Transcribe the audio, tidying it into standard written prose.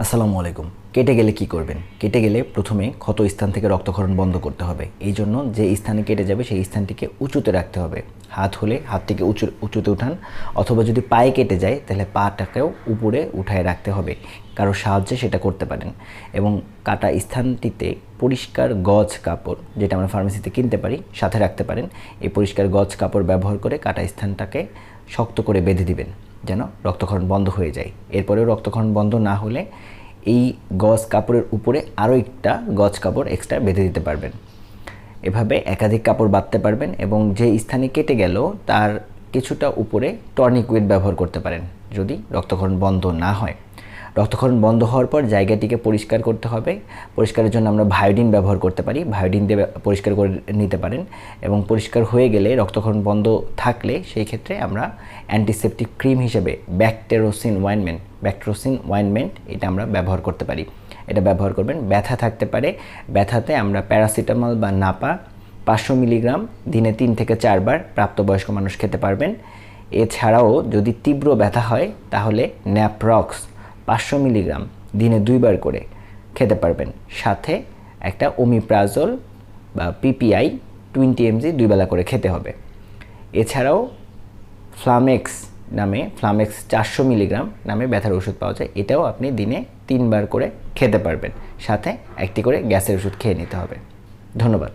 আসসালামু আলাইকুম। কেটে গেলে কি করবেন? কেটে গেলে প্রথমে ক্ষত স্থান থেকে রক্তক্ষরণ বন্ধ করতে হবে। এই জন্য যে স্থানে কেটে যাবে সেই স্থানটিকে উঁচুতে রাখতে হবে। হাত হলে হাতটিকে উঁচুতে উঠান, অথবা যদি পায়ে কেটে যায় তাহলে পাটাকেও উপরে উঠায় রাখতে হবে। কারো সাহায্যে সেটা করতে পারেন। এবং কাটা স্থানটিতে পরিষ্কার গজ কাপড়, যেটা আমরা ফার্মেসিতে কিনতে পারি, সাথে রাখতে পারেন। এই পরিষ্কার গজ কাপড় ব্যবহার করে কাটা স্থানটাকে শক্ত করে বেঁধে দিবেন যেন রক্তক্ষরণ বন্ধ হয়ে যায়। এরপরেও রক্তক্ষরণ বন্ধ না হলে এই গজ কাপড়ের উপরে আরও একটা গজ কাপড় এক্সট্রা বেঁধে দিতে পারবেন। এভাবে একাধিক কাপড় বাঁধতে পারবেন এবং যে স্থানে কেটে গেল তার কিছুটা উপরে টর্নিকুইট ব্যবহার করতে পারেন যদি রক্তক্ষরণ বন্ধ না হয়। রক্তক্ষরণ বন্ধ হওয়ার পর জায়গাটিকে পরিষ্কার করতে হবে। পরিষ্কারের জন্য আমরা ভায়োডিন ব্যবহার করতে পারি, ভায়োডিন দিয়ে পরিষ্কার করে নিতে পারেন। এবং পরিষ্কার হয়ে গেলে রক্তক্ষরণ বন্ধ থাকলে সেই ক্ষেত্রে আমরা অ্যান্টিসেপটিক ক্রিম হিসেবে ব্যাকটেরোসিন ওয়াইনমেন্ট এটা আমরা ব্যবহার করতে পারি। এটা ব্যবহার করবেন। ব্যথা থাকতে পারে, ব্যথাতে আমরা প্যারাসিটামল বা নাপা 500 মিলিগ্রাম দিনে 3 থেকে 4 বার প্রাপ্তবয়স্ক মানুষ খেতে পারবেন। এছাড়াও যদি তীব্র ব্যথা হয় তাহলে ন্যাপ্রক্স 500 মিলিগ্রাম দিনে 2 বার করে খেতে পারবেন। সাথে একটা ওমিপ্রাজল বা পিপিআই 20 mg 2 বেলা করে খেতে হবে। এছাড়াও ফ্লামেক্স 400 মিলিগ্রাম নামে ব্যথার ওষুধ পাওয়া যায়। এটাও আপনি দিনে 3 বার করে খেতে পারবেন। সাথে একটি করে গ্যাসের ওষুধ খেয়ে নিতে হবে। ধন্যবাদ।